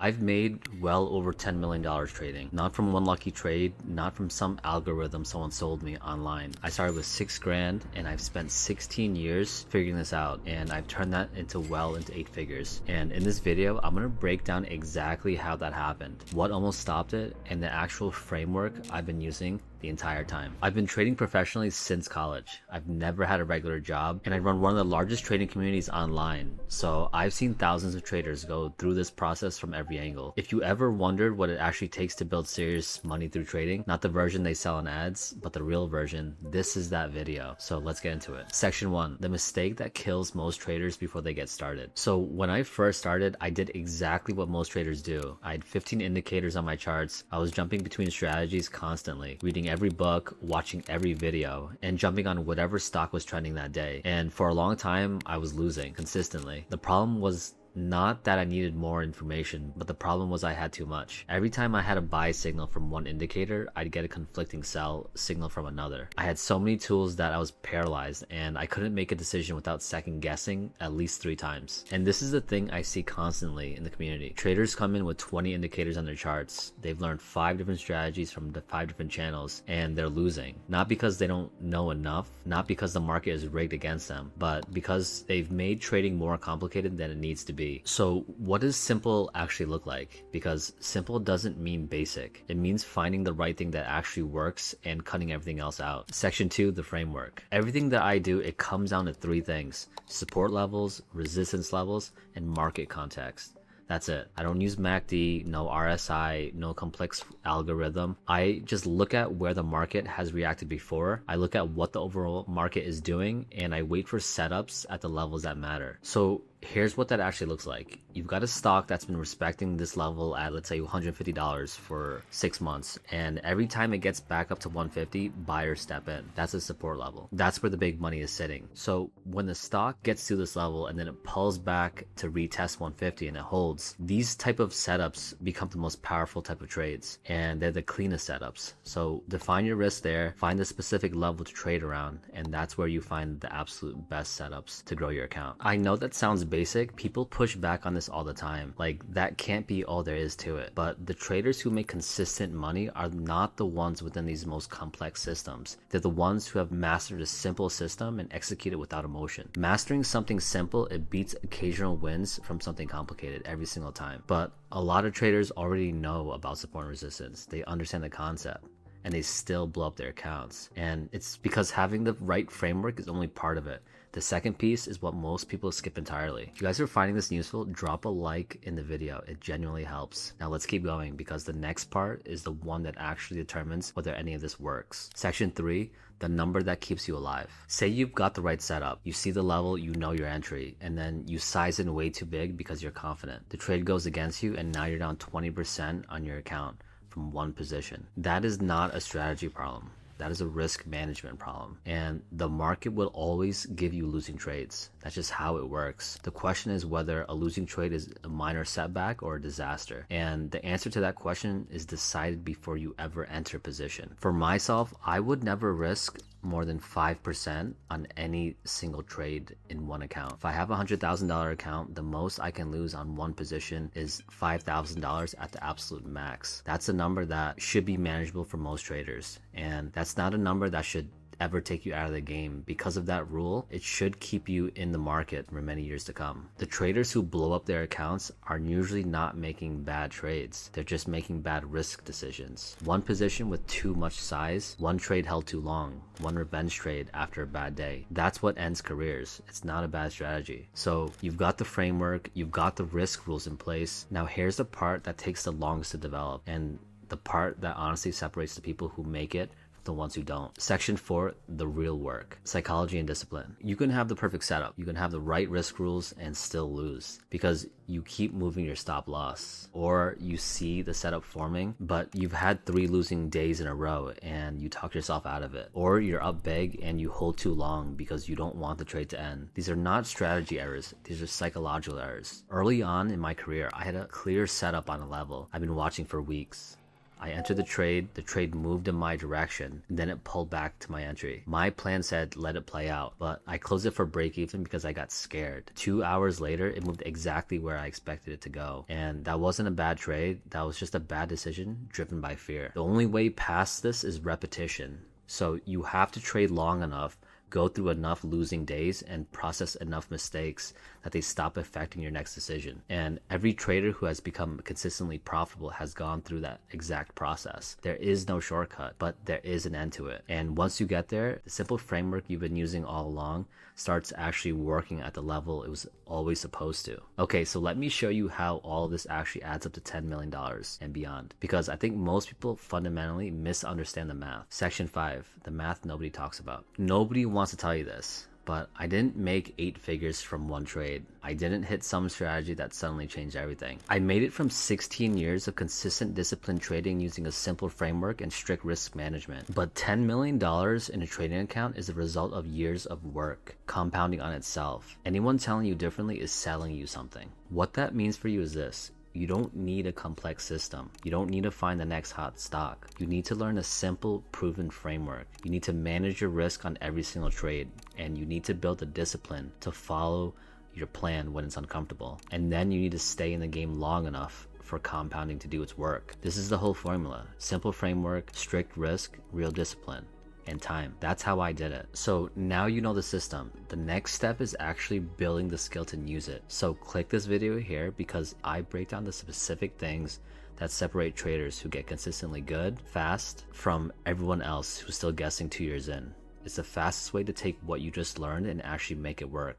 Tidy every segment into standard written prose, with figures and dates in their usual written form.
I've made well over $10 million trading, not from one lucky trade, not from some algorithm someone sold me online. I started with 6 grand and I've spent 16 years figuring this out, and I've turned that into 8 figures. And in this video, I'm gonna break down exactly how that happened, what almost stopped it, and the actual framework I've been using the entire time. I've been trading professionally since college. I've never had a regular job, and I run one of the largest trading communities online. So I've seen thousands of traders go through this process from every angle. If you ever wondered what it actually takes to build serious money through trading, not the version they sell in ads, but the real version, this is that video. So let's get into it. Section 1, the mistake that kills most traders before they get started. So when I first started, I did exactly what most traders do. I had 15 indicators on my charts. I was jumping between strategies constantly, reading every book, watching every video, and jumping on whatever stock was trending that day. And for a long time, I was losing consistently. The problem was not that I needed more information, but the problem was I had too much. Every time I had a buy signal from one indicator, I'd get a conflicting sell signal from another. I had so many tools that I was paralyzed, and I couldn't make a decision without second guessing at least 3 times. And this is the thing I see constantly in the community. Traders come in with 20 indicators on their charts. They've learned 5 different strategies from the 5 different channels, and they're losing. Not because they don't know enough, not because the market is rigged against them, but because they've made trading more complicated than it needs to be. So what does simple actually look like? Because simple doesn't mean basic. It means finding the right thing that actually works and cutting everything else out. Section 2, the framework. Everything that I do, it comes down to 3 things: support levels, resistance levels, and market context. That's it. I don't use MACD, no RSI, no complex algorithm. I just look at where the market has reacted before. I look at what the overall market is doing, and I wait for setups at the levels that matter. So here's what that actually looks like. You've got a stock that's been respecting this level at, let's say, $150 for 6 months, and every time it gets back up to 150, buyers step in. That's a support level. That's where the big money is sitting. So when the stock gets to this level and then it pulls back to retest 150 and it holds, these type of setups become the most powerful type of trades, and they're the cleanest setups. So define your risk there, find a specific level to trade around, and that's where you find the absolute best setups to grow your account. I know that sounds basic. People push back on this all the time. Like, that can't be all there is to it. But the traders who make consistent money are not the ones within these most complex systems. They're the ones who have mastered a simple system and execute it without emotion. Mastering something simple, it beats occasional wins from something complicated every single time. But a lot of traders already know about support and resistance. They understand the concept, and they still blow up their accounts. And it's because having the right framework is only part of it. The second piece is what most people skip entirely. If you guys are finding this useful, drop a like in the video. It genuinely helps. Now let's keep going, because the next part is the one that actually determines whether any of this works. Section 3, the number that keeps you alive. Say you've got the right setup. You see the level, you know your entry, and then you size it way too big because you're confident. The trade goes against you, and now you're down 20% on your account from one position. That is not a strategy problem. That is a risk management problem, and the market will always give you losing trades. That's just how it works. The question is whether a losing trade is a minor setback or a disaster, and the answer to that question is decided before you ever enter position. For myself, I would never risk more than 5% on any single trade in one account. If I have a $100,000 account, the most I can lose on one position is $5,000 at the absolute max. That's a number that should be manageable for most traders, and that's not a number that should ever take you out of the game. Because of that rule, it should keep you in the market for many years to come. The traders who blow up their accounts are usually not making bad trades. They're just making bad risk decisions. One position with too much size, one trade held too long, one revenge trade after a bad day. That's what ends careers. It's not a bad strategy. So you've got the framework, you've got the risk rules in place. Now here's the part that takes the longest to develop, and the part that honestly separates the people who make it the ones who don't. Section 4, the real work. Psychology and discipline. You can have the perfect setup. You can have the right risk rules and still lose because you keep moving your stop loss, or you see the setup forming, but you've had 3 losing days in a row and you talk yourself out of it, or you're up big and you hold too long because you don't want the trade to end. These are not strategy errors. These are psychological errors. Early on in my career, I had a clear setup on a level I've been watching for weeks. I entered the trade moved in my direction, and then it pulled back to my entry. My plan said let it play out, but I closed it for break even because I got scared. 2 hours later, it moved exactly where I expected it to go. And that wasn't a bad trade, that was just a bad decision driven by fear. The only way past this is repetition. So you have to trade long enough, go through enough losing days, and process enough mistakes that they stop affecting your next decision. And every trader who has become consistently profitable has gone through that exact process. There is no shortcut, but there is an end to it. And once you get there, the simple framework you've been using all along starts actually working at the level it was always supposed to. Okay, so let me show you how all of this actually adds up to $10 million and beyond, because I think most people fundamentally misunderstand the math. Section 5, the math nobody talks about. Nobody wants to tell you this, but I didn't make 8 figures from one trade. I didn't hit some strategy that suddenly changed everything. I made it from 16 years of consistent disciplined trading using a simple framework and strict risk management. But $10 million in a trading account is the result of years of work, compounding on itself. Anyone telling you differently is selling you something. What that means for you is this. You don't need a complex system. You don't need to find the next hot stock. You need to learn a simple, proven framework. You need to manage your risk on every single trade, and you need to build the discipline to follow your plan when it's uncomfortable. And then you need to stay in the game long enough for compounding to do its work. This is the whole formula. Simple framework, strict risk, real discipline, and time. That's how I did it. So now you know the system. The next step is actually building the skill to use it. So click this video here because I break down the specific things that separate traders who get consistently good, fast, from everyone else who's still guessing 2 years in. It's the fastest way to take what you just learned and actually make it work.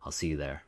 I'll see you there.